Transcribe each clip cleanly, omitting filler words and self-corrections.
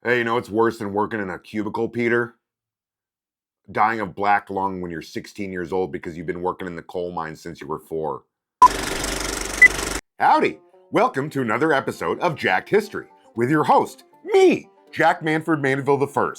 Hey, you know it's worse than working in a cubicle, Peter? Dying of black lung when you're 16 years old because you've been working in the coal mine since you were 4. Howdy! Welcome to another episode of Jacked History with your host, me, Jack Manford Mandeville I.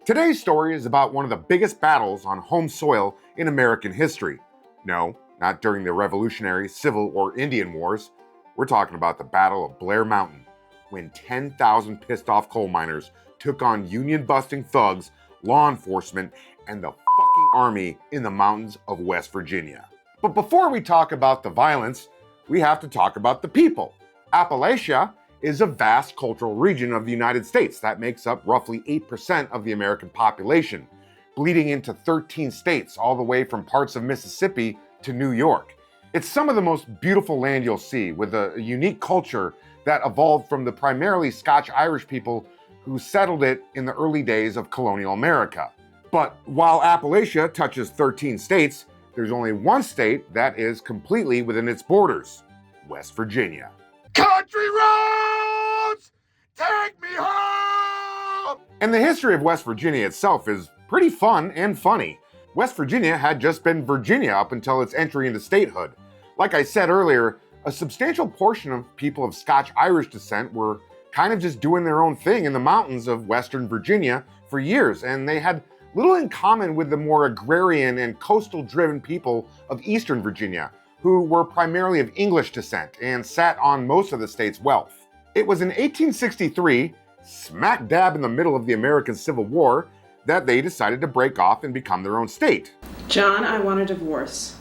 Today's story is about one of the biggest battles on home soil in American history. No, not during the Revolutionary, Civil, or Indian Wars. We're talking about the Battle of Blair Mountain, when 10,000 pissed-off coal miners took on Union-busting thugs, law enforcement, and the fucking army in the mountains of West Virginia. But before we talk about the violence, we have to talk about the people. Appalachia is a vast cultural region of the United States that makes up roughly 8% of the American population, bleeding into 13 states all the way from parts of Mississippi to New York. It's some of the most beautiful land you'll see, with a unique culture that evolved from the primarily Scotch-Irish people who settled it in the early days of colonial America. But while Appalachia touches 13 states, there's only one state that is completely within its borders: West Virginia. Country roads, take me home! And the history of West Virginia itself is pretty fun and funny. West Virginia had just been Virginia up until its entry into statehood. Like I said earlier, a substantial portion of people of Scotch-Irish descent were kind of just doing their own thing in the mountains of Western Virginia for years, and they had little in common with the more agrarian and coastal-driven people of Eastern Virginia, who were primarily of English descent and sat on most of the state's wealth. It was in 1863, smack dab in the middle of the American Civil War, that they decided to break off and become their own state. John, I want a divorce.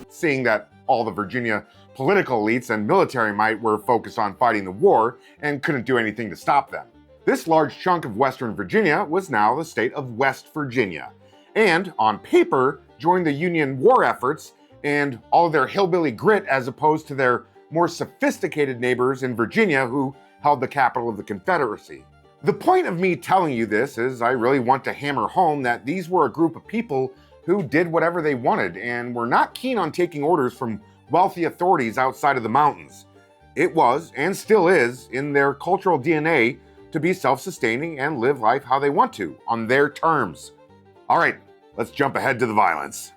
Seeing that all the Virginia political elites and military might were focused on fighting the war and couldn't do anything to stop them. This large chunk of Western Virginia was now the state of West Virginia, and on paper joined the Union war efforts and all of their hillbilly grit, as opposed to their more sophisticated neighbors in Virginia who held the capital of the Confederacy. The point of me telling you this is I really want to hammer home that these were a group of people who did whatever they wanted and were not keen on taking orders from wealthy authorities outside of the mountains. It was, and still is, in their cultural DNA to be self-sustaining and live life how they want to, on their terms. All right, let's jump ahead to the violence.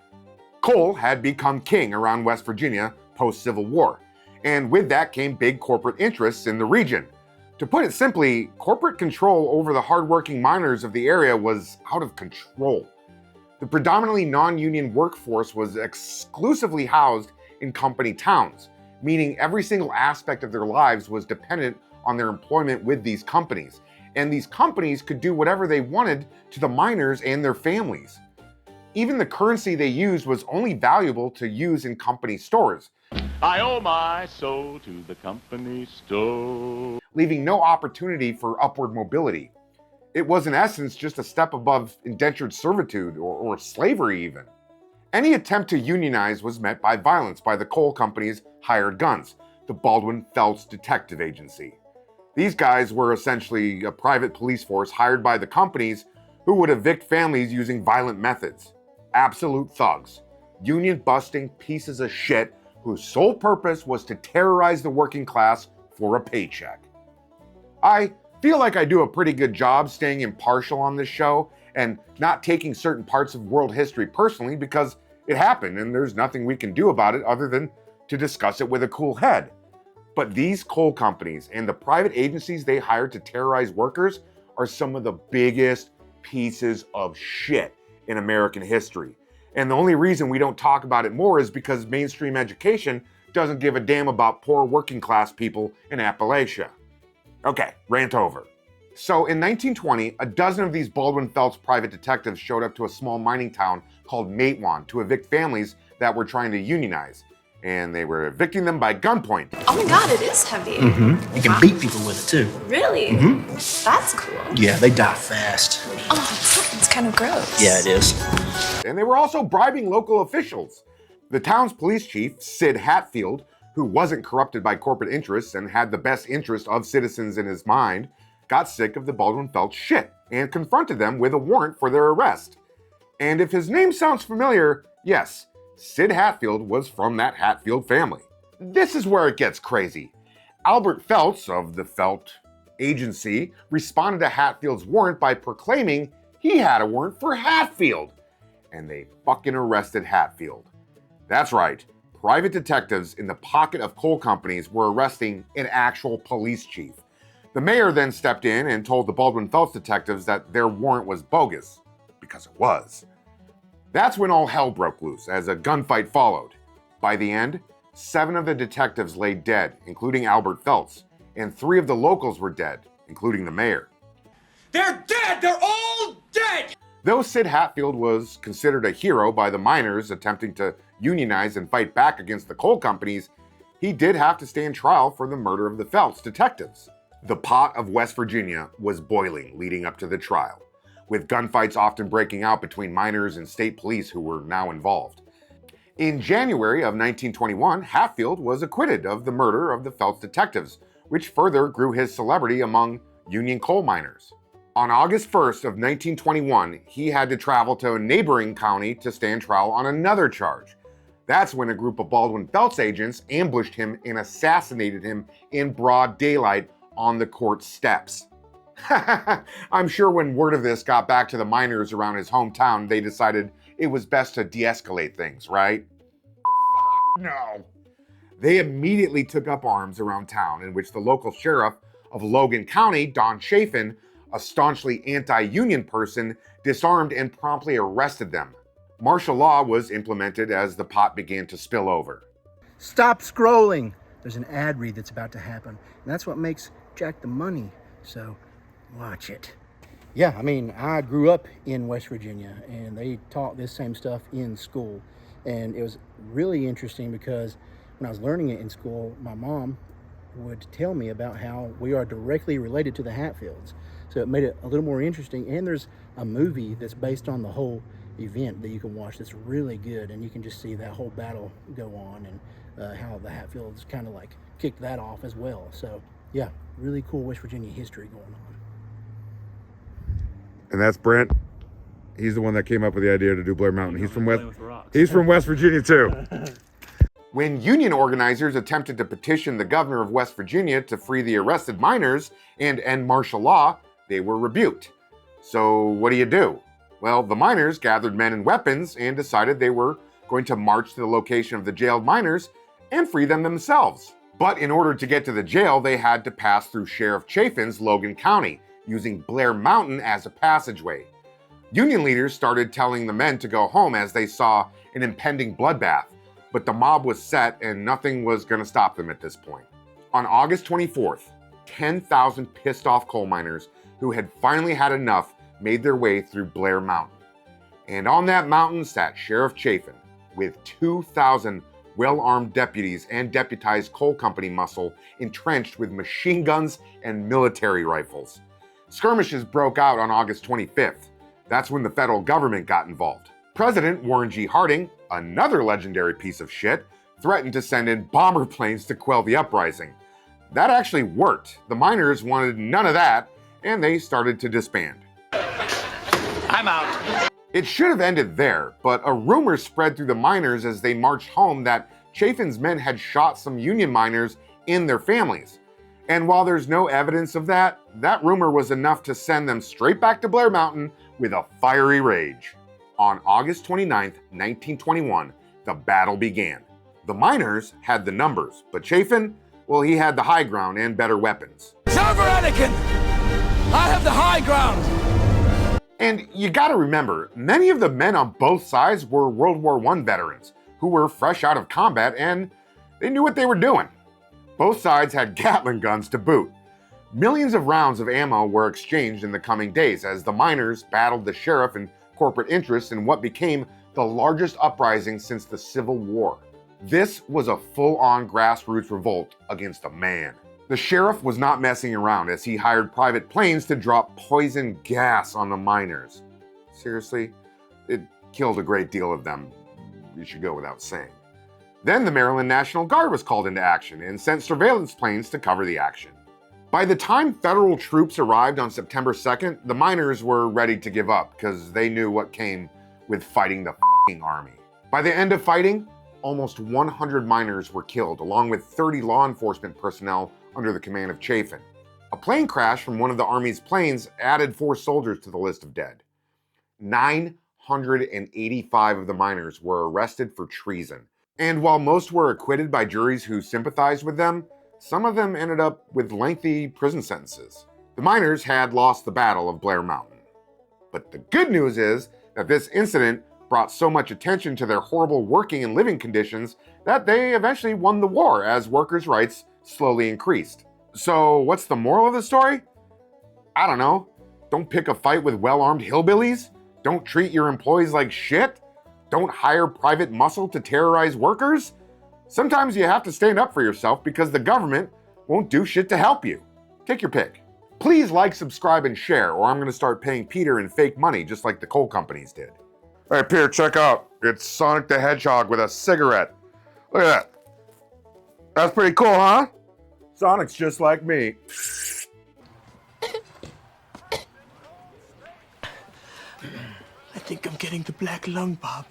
Coal had become king around West Virginia post-Civil War, and with that came big corporate interests in the region. To put it simply, corporate control over the hardworking miners of the area was out of control. The predominantly non-union workforce was exclusively housed in company towns, meaning every single aspect of their lives was dependent on their employment with these companies, and these companies could do whatever they wanted to the miners and their families. Even the currency they used was only valuable to use in company stores. I owe my soul to the company store, leaving no opportunity for upward mobility. It was in essence just a step above indentured servitude or slavery even. Any attempt to unionize was met by violence by the coal company's hired guns, the Baldwin Felts Detective Agency. These guys were essentially a private police force hired by the companies who would evict families using violent methods. Absolute thugs, union-busting pieces of shit whose sole purpose was to terrorize the working class for a paycheck. I feel like I do a pretty good job staying impartial on this show and not taking certain parts of world history personally, because it happened and there's nothing we can do about it other than to discuss it with a cool head. But these coal companies and the private agencies they hired to terrorize workers are some of the biggest pieces of shit in American history. And the only reason we don't talk about it more is because mainstream education doesn't give a damn about poor working class people in Appalachia. Okay, rant over. So in 1920, a dozen of these Baldwin Felts private detectives showed up to a small mining town called Matewan to evict families that were trying to unionize. And they were evicting them by gunpoint. Oh my god, it is heavy. You can beat people with it too. Really? That's cool. Yeah, they die fast. Oh, it's kind of gross. Yeah, it is. And they were also bribing local officials. The town's police chief, Sid Hatfield, who wasn't corrupted by corporate interests and had the best interest of citizens in his mind, got sick of the Baldwin Felts shit and confronted them with a warrant for their arrest. And if his name sounds familiar, yes, Sid Hatfield was from that Hatfield family. This is where it gets crazy. Albert Felts of the Felt agency responded to Hatfield's warrant by proclaiming he had a warrant for Hatfield. And they fucking arrested Hatfield. That's right, private detectives in the pocket of coal companies were arresting an actual police chief. The mayor then stepped in and told the Baldwin Felts detectives that their warrant was bogus, because it was. That's when all hell broke loose as a gunfight followed. By the end, 7 of the detectives lay dead, including Albert Felts, and 3 of the locals were dead, including the mayor. They're dead! They're all dead! Though Sid Hatfield was considered a hero by the miners attempting to unionize and fight back against the coal companies, he did have to stand trial for the murder of the Felts detectives. The pot of West Virginia was boiling leading up to the trial, with gunfights often breaking out between miners and state police who were now involved. In January of 1921, Hatfield was acquitted of the murder of the Felts detectives, which further grew his celebrity among Union coal miners. On August 1st of 1921, he had to travel to a neighboring county to stand trial on another charge. That's when a group of Baldwin Felts agents ambushed him and assassinated him in broad daylight on the court steps. I'm sure when word of this got back to the miners around his hometown, they decided it was best to de-escalate things, right? No. They immediately took up arms around town, in which the local sheriff of Logan County, Don Chafin, a staunchly anti-union person, disarmed and promptly arrested them. Martial law was implemented as the pot began to spill over. Stop scrolling. There's an ad read that's about to happen. And that's what makes Jack the money. So watch it. Yeah, I mean, I grew up in West Virginia and they taught this same stuff in school. And it was really interesting because when I was learning it in school, my mom would tell me about how we are directly related to the Hatfields. So it made it a little more interesting. And there's a movie that's based on the whole event that you can watch that's really good, and you can just see that whole battle go on and how the Hatfields kind of like kicked that off as well. So yeah, really cool West Virginia history going on. And that's Brent. He's the one that came up with the idea to do Blair Mountain. He's from West Virginia too. When Union organizers attempted to petition the governor of West Virginia to free the arrested miners and end martial law, they were rebuked. So what do? Well, the miners gathered men and weapons and decided they were going to march to the location of the jailed miners and free them themselves. But in order to get to the jail, they had to pass through Sheriff Chafin's Logan County, using Blair Mountain as a passageway. Union leaders started telling the men to go home as they saw an impending bloodbath, but the mob was set and nothing was going to stop them at this point. On August 24th, 10,000 pissed off coal miners who had finally had enough made their way through Blair Mountain. And on that mountain sat Sheriff Chafin with 2,000 well-armed deputies and deputized coal company muscle entrenched with machine guns and military rifles. Skirmishes broke out on August 25th. That's when the federal government got involved. President Warren G. Harding, another legendary piece of shit, threatened to send in bomber planes to quell the uprising. That actually worked. The miners wanted none of that, and they started to disband. I'm out. It should have ended there, but a rumor spread through the miners as they marched home that Chafin's men had shot some Union miners in their families. And while there's no evidence of that, that rumor was enough to send them straight back to Blair Mountain with a fiery rage. On August 29th, 1921, the battle began. The miners had the numbers, but Chafin, well, he had the high ground and better weapons. It's over, Anakin! I have the high ground! And you gotta remember, many of the men on both sides were World War I veterans who were fresh out of combat and they knew what they were doing. Both sides had Gatling guns to boot. Millions of rounds of ammo were exchanged in the coming days as the miners battled the sheriff and corporate interests in what became the largest uprising since the Civil War. This was a full-on grassroots revolt against a man. The sheriff was not messing around as he hired private planes to drop poison gas on the miners. Seriously, it killed a great deal of them. It should go without saying. Then the Maryland National Guard was called into action and sent surveillance planes to cover the action. By the time federal troops arrived on September 2nd, the miners were ready to give up because they knew what came with fighting the f***ing army. By the end of fighting, almost 100 miners were killed, along with 30 law enforcement personnel under the command of Chafin. A plane crash from one of the Army's planes added 4 soldiers to the list of dead. 985 of the miners were arrested for treason. And while most were acquitted by juries who sympathized with them, some of them ended up with lengthy prison sentences. The miners had lost the Battle of Blair Mountain. But the good news is that this incident brought so much attention to their horrible working and living conditions that they eventually won the war as workers' rights slowly increased. So what's the moral of the story? I don't know. Don't pick a fight with well-armed hillbillies? Don't treat your employees like shit? Don't hire private muscle to terrorize workers? Sometimes you have to stand up for yourself because the government won't do shit to help you. Take your pick. Please like, subscribe, and share, or I'm going to start paying Peter in fake money just like the coal companies did. Hey, Peter, check out. It's Sonic the Hedgehog with a cigarette. Look at that. That's pretty cool, huh? Sonic's just like me. I think I'm getting the black lung, Bob.